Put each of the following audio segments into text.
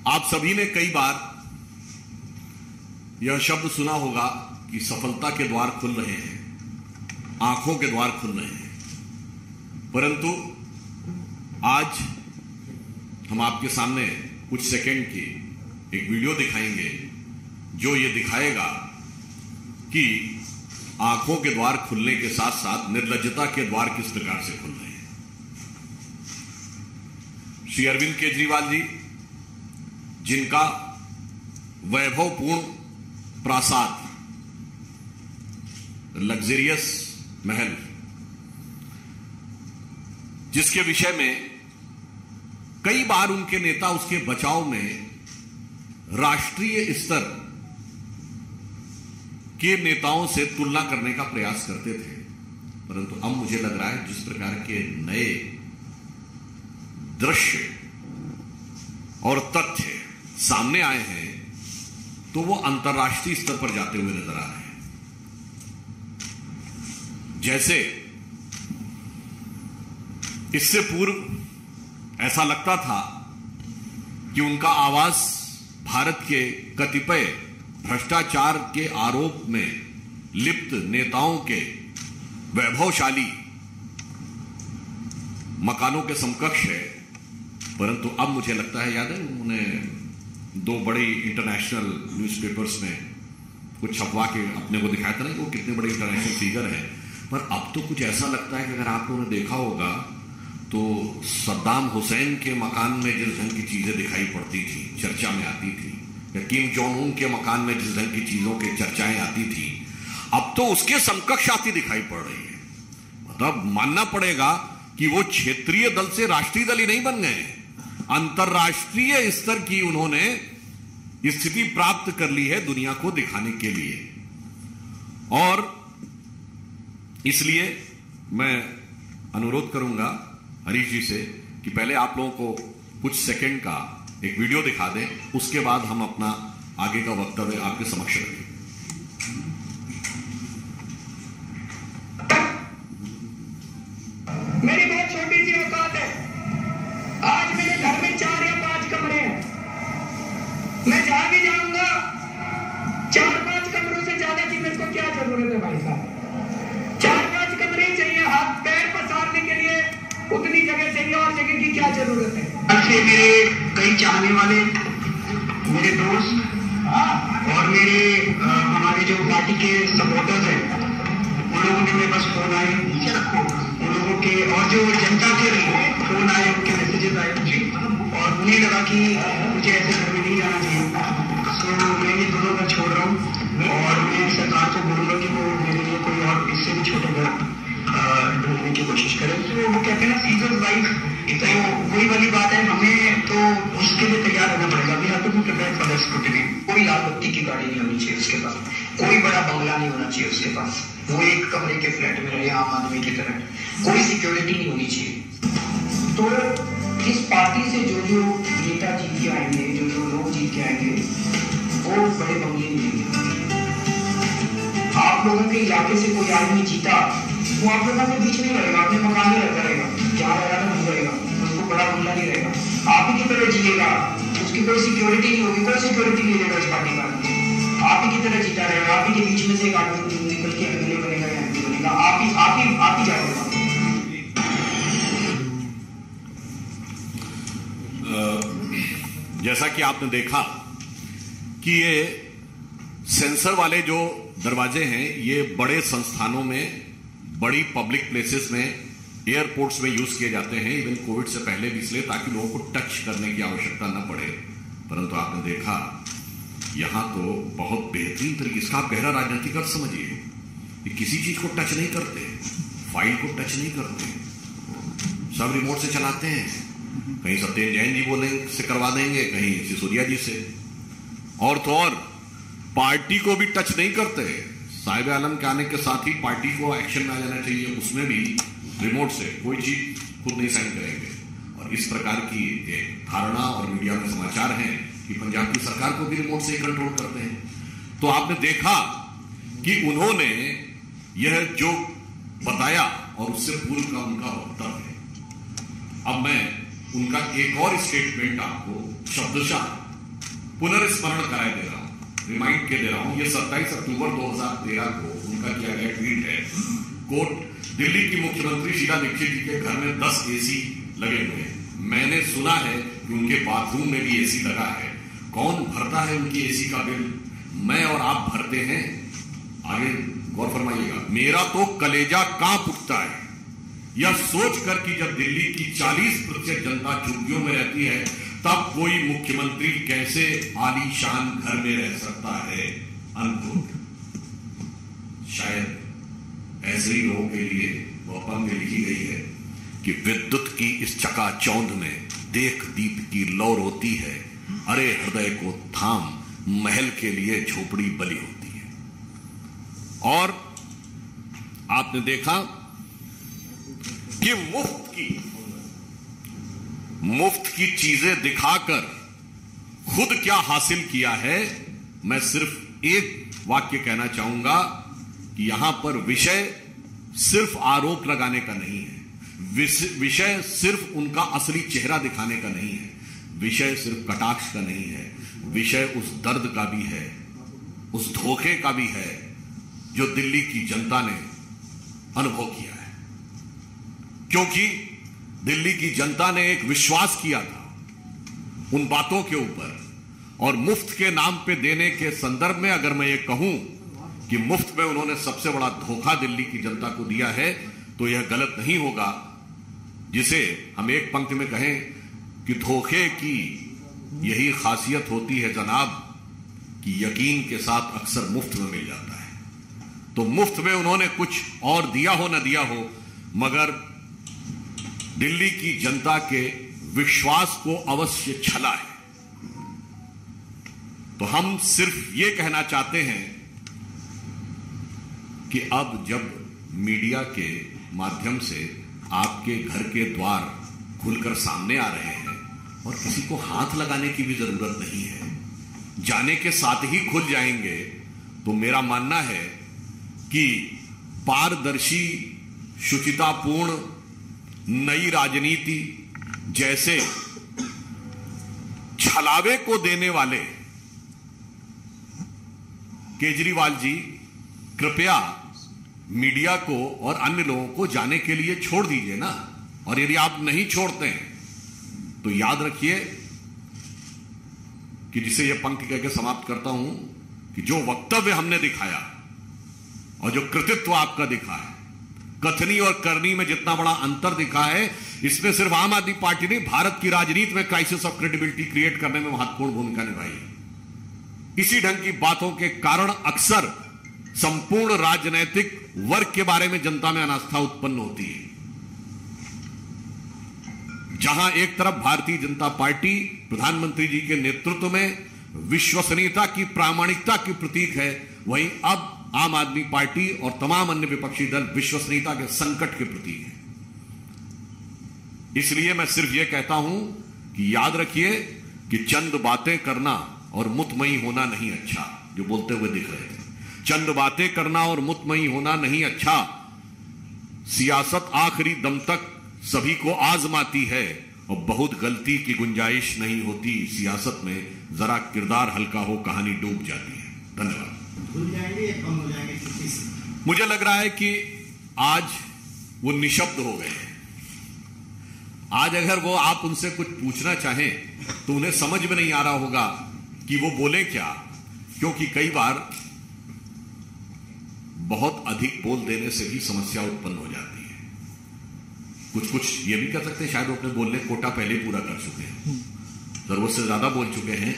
आप सभी ने कई बार यह शब्द सुना होगा कि सफलता के द्वार खुल रहे हैं, आंखों के द्वार खुल रहे हैं। परंतु आज हम आपके सामने कुछ सेकंड की एक वीडियो दिखाएंगे जो ये दिखाएगा कि आंखों के द्वार खुलने के साथ साथ निर्लज्जता के द्वार किस प्रकार से खुल रहे हैं। श्री अरविंद केजरीवाल जी, जिनका वैभवपूर्ण प्रासाद, लग्जरियस महल, जिसके विषय में कई बार उनके नेता उसके बचाव में राष्ट्रीय स्तर के नेताओं से तुलना करने का प्रयास करते थे, परंतु अब मुझे लग रहा है जिस प्रकार के नए दृश्य और तथ्य सामने आए हैं तो वो अंतर्राष्ट्रीय स्तर पर जाते हुए नजर आ रहे हैं। जैसे इससे पूर्व ऐसा लगता था कि उनका आवाज भारत के कतिपय भ्रष्टाचार के आरोप में लिप्त नेताओं के वैभवशाली मकानों के समकक्ष है, परंतु अब मुझे लगता है, याद है उन्होंने दो बड़ी इंटरनेशनल न्यूज़पेपर्स में कुछ छपवा के अपने को दिखाया था ना कि वो कितने बड़े इंटरनेशनल फिगर हैं। पर अब तो कुछ ऐसा लगता है कि अगर आप लोगों ने देखा होगा तो सद्दाम हुसैन के मकान में जिस ढंग की चीजें दिखाई पड़ती थी, चर्चा में आती थी, या किम जोंग उन के मकान में जिस ढंग की चीजों की चर्चाएं आती थी, अब तो उसके समकक्ष आती दिखाई पड़ रही है। मतलब मानना पड़ेगा कि वो क्षेत्रीय दल से राष्ट्रीय दल ही नहीं बन गए, अंतरराष्ट्रीय स्तर की उन्होंने स्थिति प्राप्त कर ली है दुनिया को दिखाने के लिए। और इसलिए मैं अनुरोध करूंगा हरीश जी से कि पहले आप लोगों को कुछ सेकंड का एक वीडियो दिखा दें, उसके बाद हम अपना आगे का वक्तव्य आपके समक्ष रखें। मेरी बहुत छोटी सी औकात है। आज मेरे घर में 4 या 5 कमरे हैं। मैं जहां भी जाऊंगा 4-5 कमरों से ज्यादा की मेरे को क्या जरूरत है भाई साहब? 4-5 कमरे ही चाहिए, हाथ पैर पसारने के लिए उतनी जगह चाहिए, और जगह की क्या जरूरत है? अच्छे मेरे कई चाहने वाले मेरे दोस्त और मेरे हमारे जो पार्टी के सपोर्टर्स हैं, उन लोगों ने मेरे पास फोन आए, उन लोगों के और जो जनता के फोन आए, उनके मैसेजेस आए और उन्हें लगा कि मुझे ऐसे घर में नहीं जाना चाहिए। सो मैं ये दोनों घर छोड़ रहा हूँ और मैं सरकार को बोलूंगा कि वो मेरे लिए कोई और इससे भी छोटे घर ढूंढने की कोशिश करें। तो वो कहते हैं ना सीजर्स वाइफ, तो वही वाली बात है, हमें तो उसके लिए तैयार रहना पड़ेगा। अभी यहाँ तो प्रिपेयर फॉर दैट स्क्रूटिनी। कोई लाल बत्ती की गाड़ी नहीं होनी चाहिए उसके पास, कोई बड़ा बंगला नहीं होना चाहिए उसके पास, वो एक कमरे के फ्लैट में रहे आम आदमी की तरह, कोई सिक्योरिटी नहीं होनी चाहिए। तो इस पार्टी से जो जो नेता जीत के आएंगे, जो जो लोग जीत के आएंगे, वो बड़े बंगले मिलेंगे। आप लोगों के इलाके से कोई आदमी जीता, वो आप लोगों के बीच में रहेगा, अपने मकान में रहता रहेगा, जहाँ रहेगा वहीं रहेगा, उसको बड़ा बंगला नहीं रहेगा, आप ही की तरह जिएगा, उसकी कोई सिक्योरिटी नहीं होगी, कोई सिक्योरिटी नहीं देगा इस पार्टी का, आप ही की तरह जीता रहेगा, आप ही के बीच में से एक आदमी निकल के एमएलए बनेगा या एमपी बनेगा, आप ही जाओगे। जैसा कि आपने देखा कि ये सेंसर वाले जो दरवाजे हैं, ये बड़े संस्थानों में, बड़ी पब्लिक प्लेसेस में, एयरपोर्ट्स में यूज किए जाते हैं, इवन कोविड से पहले भी, इसलिए ताकि लोगों को टच करने की आवश्यकता न पड़े। परंतु आपने देखा यहां तो बहुत बेहतरीन तरीके, इसका आप गहरा राजनीतिक अर्थ समझिए कि किसी चीज को टच नहीं करते, फाइल को टच नहीं करते, सब रिमोट से चलाते हैं। कहीं सत्येंद्र जैन जी बोलेंगे से करवा देंगे, कहीं सिसोदिया जी से, और तो और पार्टी को भी टच नहीं करते। साहिब आलम के आने के साथ ही पार्टी को एक्शन में आ जाना चाहिए, उसमें भी रिमोट से कोई चीज खुद नहीं साइन करेंगे। और इस प्रकार की एक धारणा और मीडिया में समाचार हैं कि पंजाब की सरकार को भी रिमोट से ही कंट्रोल करते हैं। तो आपने देखा कि उन्होंने यह जो बताया और उससे पूर्व का उनका वक्तव्य है। अब मैं उनका एक और स्टेटमेंट आपको शब्दशः पुनर्स्मरण कराए दे रहा हूं, रिमाइंड के दे रहा हूं। ये 27 अक्टूबर 2013 को उनका किया गया ट्वीट है। कोट, दिल्ली की मुख्यमंत्री शीला दीक्षित जी के घर में 10 एसी लगे हुए हैं। मैंने सुना है कि उनके बाथरूम में भी एसी लगा है। कौन भरता है उनकी एसी का बिल? मैं और आप भरते हैं? आगे गौर फरमाइएगा। मेरा तो कलेजा कांप उठता है यह सोचकर कि जब दिल्ली की 40% जनता झुग्गियों में रहती है, तब कोई मुख्यमंत्री कैसे आलीशान घर में रह सकता है। अनकोट। शायद ऐसे ही लोगों के लिए वो पंक्ति लिखी गई है कि विद्युत की इस चकाचौंध में देख दीप की लौ रोती है, अरे हृदय को थाम महल के लिए झोपड़ी बली होती है। और आपने देखा कि मुफ्त की चीजें दिखाकर खुद क्या हासिल किया है। मैं सिर्फ एक वाक्य कहना चाहूंगा कि यहां पर विषय सिर्फ आरोप लगाने का नहीं है, विषय सिर्फ उनका असली चेहरा दिखाने का नहीं है, विषय सिर्फ कटाक्ष का नहीं है, विषय उस दर्द का भी है, उस धोखे का भी है जो दिल्ली की जनता ने अनुभव किया है। क्योंकि दिल्ली की जनता ने एक विश्वास किया था उन बातों के ऊपर, और मुफ्त के नाम पे देने के संदर्भ में अगर मैं ये कहूं कि मुफ्त में उन्होंने सबसे बड़ा धोखा दिल्ली की जनता को दिया है, तो यह गलत नहीं होगा जिसे हम एक पंक्ति में कहें कि धोखे की यही खासियत होती है जनाब कि यकीन के साथ अक्सर मुफ्त में मिल जाता है। तो मुफ्त में उन्होंने कुछ और दिया हो न दिया हो, मगर दिल्ली की जनता के विश्वास को अवश्य छला है। तो हम सिर्फ ये कहना चाहते हैं कि अब जब मीडिया के माध्यम से आपके घर के द्वार खुलकर सामने आ रहे हैं और किसी को हाथ लगाने की भी जरूरत नहीं है, जाने के साथ ही खुल जाएंगे, तो मेरा मानना है कि पारदर्शी, शुचितापूर्ण नई राजनीति जैसे छलावे को देने वाले केजरीवाल जी कृपया मीडिया को और अन्य लोगों को जाने के लिए छोड़ दीजिए ना। और यदि आप नहीं छोड़ते हैं तो याद रखिए कि जिसे यह पंक्ति कहकर समाप्त करता हूं कि जो वक्तव्य हमने दिखाया और जो कृतित्व आपका दिखा है, कथनी और करनी में जितना बड़ा अंतर दिखा है, इसमें सिर्फ आम आदमी पार्टी नहीं, भारत की राजनीति में क्राइसिस ऑफ क्रेडिबिलिटी क्रिएट करने में महत्वपूर्ण भूमिका निभाई है। इसी ढंग की बातों के कारण अक्सर संपूर्ण राजनीतिक वर्ग के बारे में जनता में अनास्था उत्पन्न होती है। जहां एक तरफ भारतीय जनता पार्टी प्रधानमंत्री जी के नेतृत्व में विश्वसनीयता की, प्रामाणिकता की प्रतीक है, वहीं अब आम आदमी पार्टी और तमाम अन्य विपक्षी दल विश्वसनीयता के संकट के प्रतीक है। इसलिए मैं सिर्फ यह कहता हूं कि याद रखिए कि चंद बातें करना और मुतमई होना नहीं अच्छा, जो बोलते हुए दिख रहे थे, चंद बातें करना और मुतमई होना नहीं अच्छा। सियासत आखिरी दम तक सभी को आजमाती है और बहुत गलती की गुंजाइश नहीं होती सियासत में, जरा किरदार हल्का हो कहानी डूब जाती है। धन्यवाद। भूल जाएंगे या कम हो जाएंगे छुट्टी से? मुझे लग रहा है कि आज वो निशब्द हो गए हैं। आज अगर वो आप उनसे कुछ पूछना चाहें तो उन्हें समझ में नहीं आ रहा होगा कि वो बोले क्या, क्योंकि कई बार बहुत अधिक बोल देने से भी समस्या उत्पन्न हो जाती है। कुछ ये भी कर सकते हैं, शायद वो अपने बोलने कोटा पहले पूरा कर चुके हैं, जरूरत से ज्यादा बोल चुके हैं।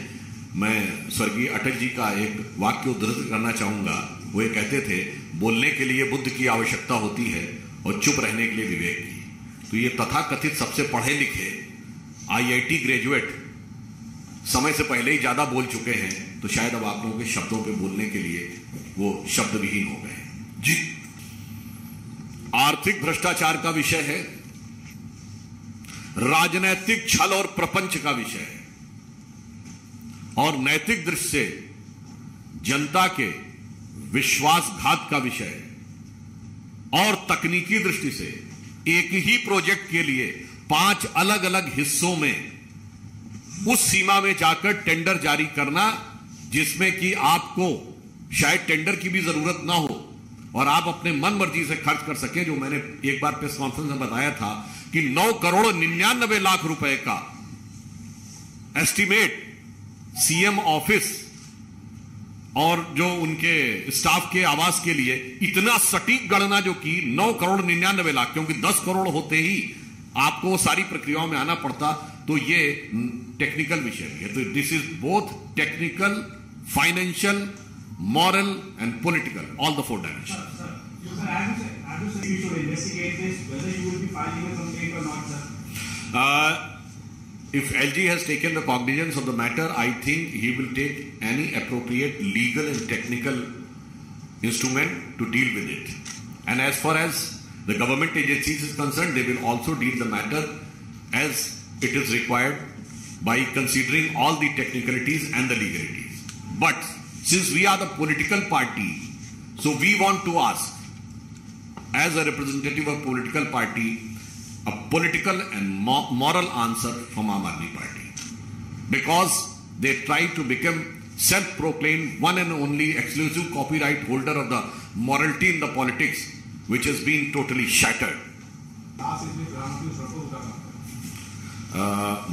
मैं स्वर्गीय अटल जी का एक वाक्य उद्धृत करना चाहूंगा। वो ये कहते थे, बोलने के लिए बुद्ध की आवश्यकता होती है और चुप रहने के लिए विवेक की। तो ये तथाकथित सबसे पढ़े लिखे IIT ग्रेजुएट समय से पहले ही ज्यादा बोल चुके हैं, तो शायद अब आप लोगों के शब्दों पे बोलने के लिए वो शब्द विहीन हो गए जी। आर्थिक भ्रष्टाचार का विषय है, राजनैतिक छल और प्रपंच का विषय है, और नैतिक दृष्टि से जनता के विश्वासघात का विषय है, और तकनीकी दृष्टि से एक ही प्रोजेक्ट के लिए 5 अलग अलग हिस्सों में उस सीमा में जाकर टेंडर जारी करना जिसमें कि आपको शायद टेंडर की भी जरूरत ना हो और आप अपने मन मर्जी से खर्च कर सके। जो मैंने एक बार प्रेस कॉन्फ्रेंस में बताया था कि 9,99,00,000 रुपए का एस्टीमेट सीएम ऑफिस और जो उनके स्टाफ के आवास के लिए इतना सटीक गणना जो की 9,99,00,000, क्योंकि 10 करोड़ होते ही आपको सारी प्रक्रियाओं में आना पड़ता, तो ये टेक्निकल विषय भी है। तो this is both technical, financial, moral and political, all the 4 dimensions. As you said, you should investigate this, whether you will be filing a complaint or not, sir. If LG has taken the cognizance of the matter, I think he will take any appropriate legal and technical instrument to deal with it. And as far as the government agencies is concerned, they will also deal the matter as it is required by considering all the technicalities and the legalities. But since we are the political party, so we want to ask, as a representative of political party, a political and moral answer from Aam Aadmi Party. Because they try to become self-proclaimed one and only exclusive copyright holder of the morality in the politics, which has been totally shattered.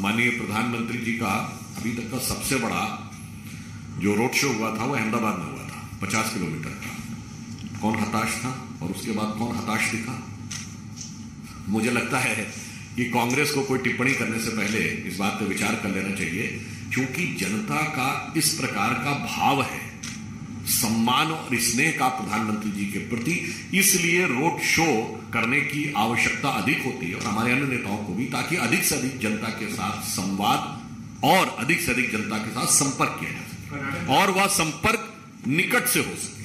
माननीय प्रधानमंत्री जी का अभी तक का सबसे बड़ा जो road show हुआ था वो अहमदाबाद में हुआ था, 50 किलोमीटर का। कौन हताश था और उसके बाद कौन हताश दिखा? मुझे लगता है कि कांग्रेस को कोई टिप्पणी करने से पहले इस बात पर विचार कर लेना चाहिए, क्योंकि जनता का इस प्रकार का भाव है, सम्मान और स्नेह का प्रधानमंत्री जी के प्रति, इसलिए रोड शो करने की आवश्यकता अधिक होती है और हमारे अन्य नेताओं को भी, ताकि अधिक से अधिक जनता के साथ संवाद और अधिक से अधिक जनता के साथ संपर्क किया जा सके और वह संपर्क निकट से हो सके।